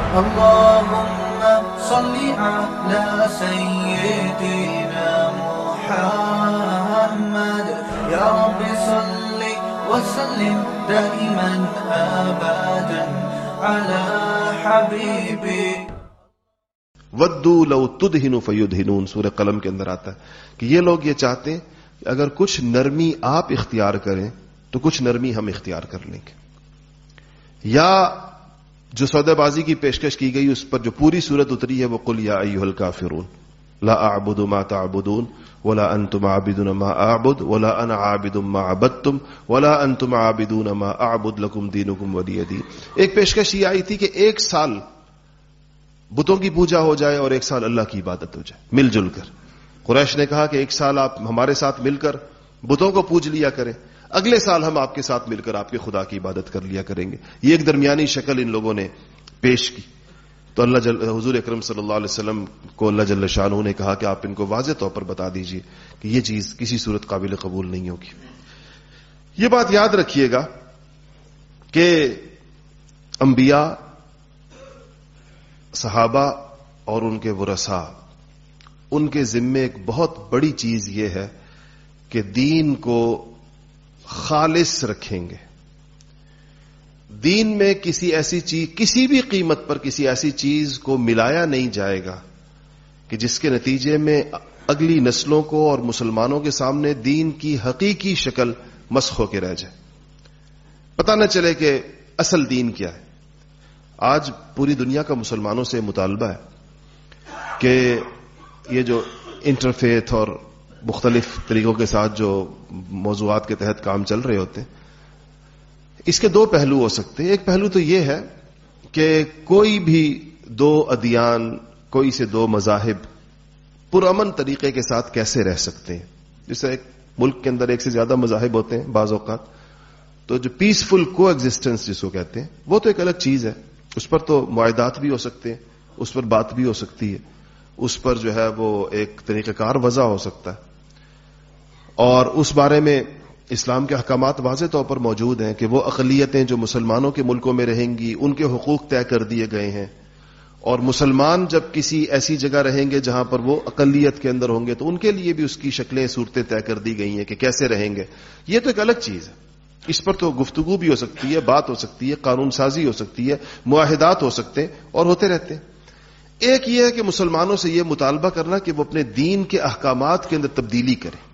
اللهم صل على سيدنا محمد يا رب صل وسلم دائما أبدا على حبيبي. ودو لو تدہن فیدہنون سورہ قلم کے اندر آتا ہے کہ یہ لوگ یہ چاہتے ہیں کہ اگر کچھ نرمی آپ اختیار کریں تو کچھ نرمی ہم اختیار کر لیں گے. یا جو سودے بازی کی پیشکش کی گئی اس پر جو پوری صورت اتری ہے وہ قل یا ایھا الکافرون لا اعبد ما تعبدون ولا انتم عابدون ما اعبد ولا انا عابد ما عبدتم ولا انتم عابدون ما اعبد لكم دینکم ولی دین. ایک پیشکش یہ آئی تھی کہ ایک سال بتوں کی پوجا ہو جائے اور ایک سال اللہ کی عبادت ہو جائے مل جل کر. قریش نے کہا کہ ایک سال آپ ہمارے ساتھ مل کر بتوں کو پوج لیا کریں, اگلے سال ہم آپ کے ساتھ مل کر آپ کے خدا کی عبادت کر لیا کریں گے. یہ ایک درمیانی شکل ان لوگوں نے پیش کی. تو حضور اکرم صلی اللہ علیہ وسلم کو اللہ جل شانہ نے کہا کہ آپ ان کو واضح طور پر بتا دیجئے کہ یہ چیز کسی صورت قابل قبول نہیں ہوگی. یہ بات یاد رکھیے گا کہ انبیاء, صحابہ اور ان کے ورثاء, ان کے ذمے ایک بہت بڑی چیز یہ ہے کہ دین کو خالص رکھیں گے. دین میں کسی ایسی چیز, کسی بھی قیمت پر کسی ایسی چیز کو ملایا نہیں جائے گا کہ جس کے نتیجے میں اگلی نسلوں کو اور مسلمانوں کے سامنے دین کی حقیقی شکل مسخ ہو کے رہ جائے, پتہ نہ چلے کہ اصل دین کیا ہے. آج پوری دنیا کا مسلمانوں سے مطالبہ ہے کہ یہ جو انٹرفیتھ اور مختلف طریقوں کے ساتھ جو موضوعات کے تحت کام چل رہے ہوتے ہیں, اس کے دو پہلو ہو سکتے ہیں. ایک پہلو تو یہ ہے کہ کوئی بھی دو ادیان, کوئی سے دو مذاہب پرامن طریقے کے ساتھ کیسے رہ سکتے ہیں. جیسے ایک ملک کے اندر ایک سے زیادہ مذاہب ہوتے ہیں بعض اوقات, تو جو پیسفل کو ایگزسٹنس جس کو کہتے ہیں وہ تو ایک الگ چیز ہے. اس پر تو معاہدات بھی ہو سکتے ہیں, اس پر بات بھی ہو سکتی ہے, اس پر جو ہے وہ ایک طریقہ کار وضع ہو سکتا ہے, اور اس بارے میں اسلام کے احکامات واضح طور پر موجود ہیں کہ وہ اقلیتیں جو مسلمانوں کے ملکوں میں رہیں گی ان کے حقوق طے کر دیے گئے ہیں, اور مسلمان جب کسی ایسی جگہ رہیں گے جہاں پر وہ اقلیت کے اندر ہوں گے تو ان کے لیے بھی اس کی شکلیں صورتیں طے کر دی گئی ہیں کہ کیسے رہیں گے. یہ تو ایک الگ چیز ہے, اس پر تو گفتگو بھی ہو سکتی ہے, بات ہو سکتی ہے, قانون سازی ہو سکتی ہے, معاہدات ہو سکتے ہیں اور ہوتے رہتے ہیں. ایک یہ ہے کہ مسلمانوں سے یہ مطالبہ کرنا کہ وہ اپنے دین کے احکامات کے اندر تبدیلی کریں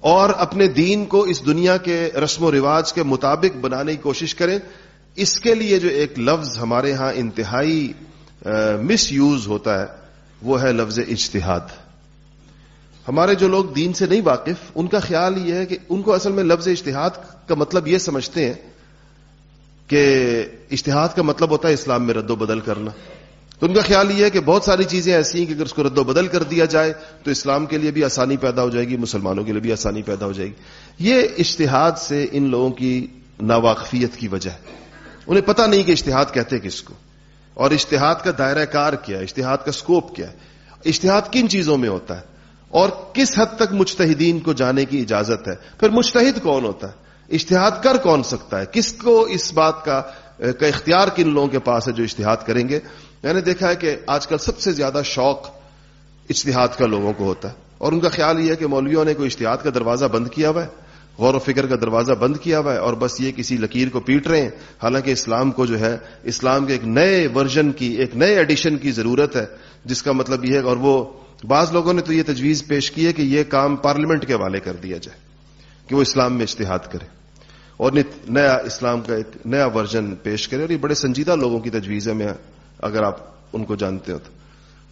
اور اپنے دین کو اس دنیا کے رسم و رواج کے مطابق بنانے کی کوشش کریں. اس کے لیے جو ایک لفظ ہمارے ہاں انتہائی مس یوز ہوتا ہے وہ ہے لفظ اجتہاد. ہمارے جو لوگ دین سے نہیں واقف ان کا خیال یہ ہے کہ ان کو اصل میں لفظ اجتہاد کا مطلب یہ سمجھتے ہیں کہ اجتہاد کا مطلب ہوتا ہے اسلام میں رد و بدل کرنا. تو ان کا خیال یہ ہے کہ بہت ساری چیزیں ایسی ہیں کہ اگر اس کو رد و بدل کر دیا جائے تو اسلام کے لیے بھی آسانی پیدا ہو جائے گی, مسلمانوں کے لیے بھی آسانی پیدا ہو جائے گی. یہ اجتہاد سے ان لوگوں کی ناواقفیت کی وجہ ہے. انہیں پتہ نہیں کہ اجتہاد کہتے کس کو, اور اجتہاد کا دائرہ کار کیا ہے, اجتہاد کا سکوپ کیا ہے, اجتہاد کن چیزوں میں ہوتا ہے اور کس حد تک مجتہدین کو جانے کی اجازت ہے. پھر مجتہد کون ہوتا ہے, اجتہاد کر کون سکتا ہے, کس کو اس بات کا اختیار کن لوگوں کے پاس ہے جو اجتہاد کریں گے. میں نے دیکھا ہے کہ آج کل سب سے زیادہ شوق اجتہاد کا لوگوں کو ہوتا ہے, اور ان کا خیال یہ ہے کہ مولویوں نے کوئی اجتہاد کا دروازہ بند کیا ہوا ہے, غور و فکر کا دروازہ بند کیا ہوا ہے, اور بس یہ کسی لکیر کو پیٹ رہے ہیں. حالانکہ اسلام کو جو ہے اسلام کے ایک نئے ورژن کی, ایک نئے ایڈیشن کی ضرورت ہے, جس کا مطلب یہ ہے. اور وہ بعض لوگوں نے تو یہ تجویز پیش کی ہے کہ یہ کام پارلیمنٹ کے حوالے کر دیا جائے کہ وہ اسلام میں اجتہاد کرے اور نیا اسلام کا ایک نیا ورژن پیش کرے. اور یہ بڑے سنجیدہ لوگوں کی تجویز ہے, میں اگر آپ ان کو جانتے ہو تو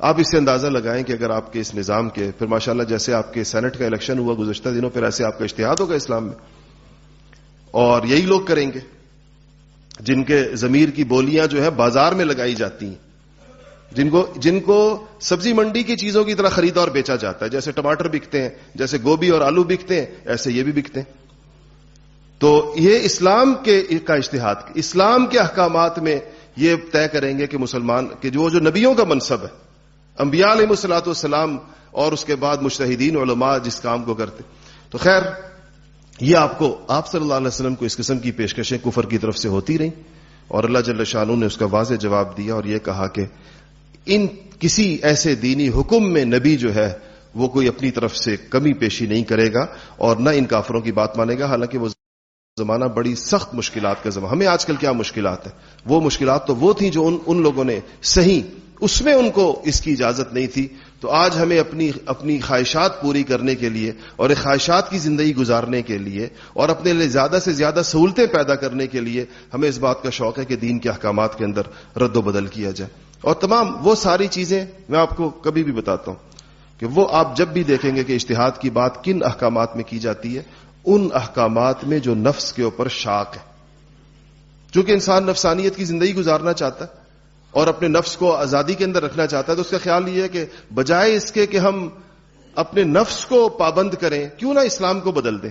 آپ اس سے اندازہ لگائیں کہ اگر آپ کے اس نظام کے پھر ماشاءاللہ جیسے آپ کے سینٹ کا الیکشن ہوا گزشتہ دنوں, پھر ایسے آپ کا اجتہاد ہوگا اسلام میں, اور یہی لوگ کریں گے جن کے ضمیر کی بولیاں جو ہے بازار میں لگائی جاتی ہیں, جن کو سبزی منڈی کی چیزوں کی طرح خریدا اور بیچا جاتا ہے. جیسے ٹماٹر بکتے ہیں, جیسے گوبھی اور آلو بکتے ہیں, ایسے یہ بھی بکتے ہیں. تو یہ اسلام کا اجتہاد, اسلام کے احکامات میں یہ طے کریں گے کہ مسلمان کہ جو نبیوں کا منصب ہے, انبیاء علیہ الصلوۃ والسلام, اور اس کے بعد مجتہدین علماء جس کام کو کرتے. تو خیر یہ آپ صلی اللہ علیہ وسلم کو اس قسم کی پیشکشیں کفر کی طرف سے ہوتی رہیں, اور اللہ جل شانہ نے اس کا واضح جواب دیا اور یہ کہا کہ ان کسی ایسے دینی حکم میں نبی جو ہے وہ کوئی اپنی طرف سے کمی پیشی نہیں کرے گا اور نہ ان کافروں کی بات مانے گا. حالانکہ وہ زمانہ بڑی سخت مشکلات کا زمانہ. ہمیں آج کل کیا مشکلات ہیں؟ وہ مشکلات تو وہ تھیں جو ان لوگوں نے صحیح اس میں ان کو اس کی اجازت نہیں تھی. تو آج ہمیں اپنی خواہشات پوری کرنے کے لیے اور ایک خواہشات کی زندگی گزارنے کے لیے اور اپنے لیے زیادہ سے زیادہ سہولتیں پیدا کرنے کے لیے ہمیں اس بات کا شوق ہے کہ دین کے احکامات کے اندر رد و بدل کیا جائے. اور تمام وہ ساری چیزیں میں آپ کو کبھی بھی بتاتا ہوں کہ وہ آپ جب بھی دیکھیں گے کہ اجتہاد کی بات کن احکامات میں کی جاتی ہے، ان احکامات میں جو نفس کے اوپر شاق ہے. چونکہ انسان نفسانیت کی زندگی گزارنا چاہتا ہے اور اپنے نفس کو آزادی کے اندر رکھنا چاہتا ہے، تو اس کا خیال یہ ہے کہ بجائے اس کے کہ ہم اپنے نفس کو پابند کریں، کیوں نہ اسلام کو بدل دیں.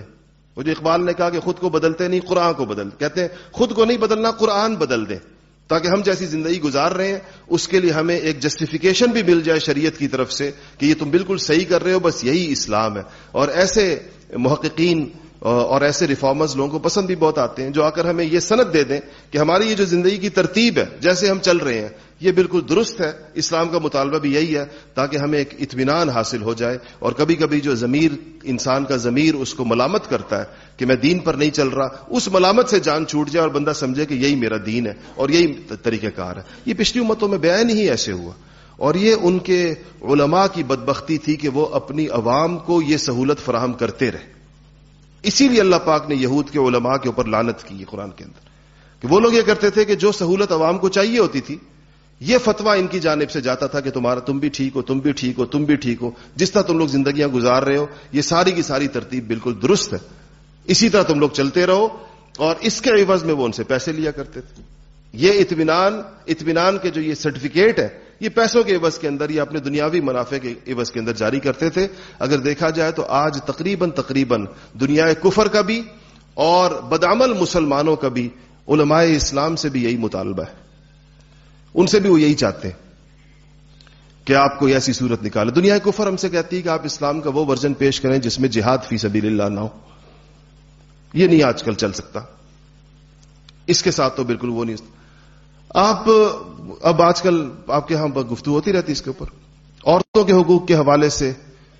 وہ جو اقبال نے کہا کہ خود کو بدلتے نہیں قرآن کو بدل، کہتے ہیں خود کو نہیں بدلنا قرآن بدل دیں تاکہ ہم جیسی زندگی گزار رہے ہیں اس کے لیے ہمیں ایک جسٹیفیکیشن بھی مل جائے شریعت کی طرف سے کہ یہ تم بالکل صحیح کر رہے ہو، بس یہی اسلام ہے. اور ایسے محققین اور ایسے ریفارمرز لوگوں کو پسند بھی بہت آتے ہیں جو آ کر ہمیں یہ سند دے دیں کہ ہماری یہ جو زندگی کی ترتیب ہے جیسے ہم چل رہے ہیں یہ بالکل درست ہے. اسلام کا مطالبہ بھی یہی ہے تاکہ ہمیں ایک اطمینان حاصل ہو جائے. اور کبھی کبھی جو انسان کا ضمیر اس کو ملامت کرتا ہے کہ میں دین پر نہیں چل رہا، اس ملامت سے جان چھوٹ جائے اور بندہ سمجھے کہ یہی میرا دین ہے اور یہی طریقہ کار ہے. یہ پچھلی امتوں میں بیان ہی ایسے ہوا اور یہ ان کے علماء کی بدبختی تھی کہ وہ اپنی عوام کو یہ سہولت فراہم کرتے رہے. اسی لیے اللہ پاک نے یہود کے علماء کے اوپر لعنت کی قرآن کے اندر کہ وہ لوگ یہ کرتے تھے کہ جو سہولت عوام کو چاہیے ہوتی تھی یہ فتویٰ ان کی جانب سے جاتا تھا کہ تم بھی ٹھیک ہو، تم بھی ٹھیک ہو، تم بھی ٹھیک ہو، جس طرح تم لوگ زندگیاں گزار رہے ہو یہ ساری کی ساری ترتیب بالکل درست ہے، اسی طرح تم لوگ چلتے رہو. اور اس کے عوض میں وہ ان سے پیسے لیا کرتے تھے. یہ اطمینان کے جو یہ سرٹیفکیٹ ہے یہ پیسوں کے عوض کے اندر یا اپنے دنیاوی منافع کے عوض کے اندر جاری کرتے تھے. اگر دیکھا جائے تو آج تقریباً دنیا کفر کا بھی اور بدعمل مسلمانوں کا بھی علماء اسلام سے بھی یہی مطالبہ ہے. ان سے بھی وہ یہی چاہتے ہیں کہ آپ کو ایسی صورت نکالے. دنیا کفر ہم سے کہتی ہے کہ آپ اسلام کا وہ ورژن پیش کریں جس میں جہاد فی سبیل اللہ نہ ہو. یہ نہیں آج کل چل سکتا. اس کے ساتھ تو بالکل وہ نہیں. اب آج کل آپ کے یہاں گفتگو ہوتی رہتی اس کے اوپر عورتوں کے حقوق کے حوالے سے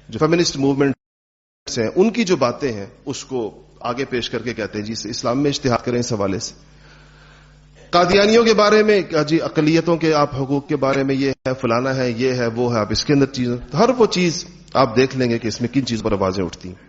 جو فیمنسٹ موومنٹس ہیں ان کی جو باتیں ہیں اس کو آگے پیش کر کے کہتے ہیں جی اسلام میں اجتہاد کریں اس حوالے سے. قادیانیوں کے بارے میں جی اقلیتوں کے آپ حقوق کے بارے میں یہ ہے فلانا ہے یہ ہے وہ ہے، آپ اس کے اندر چیز ہر وہ چیز آپ دیکھ لیں گے کہ اس میں کن چیز پر آوازیں اٹھتی ہیں.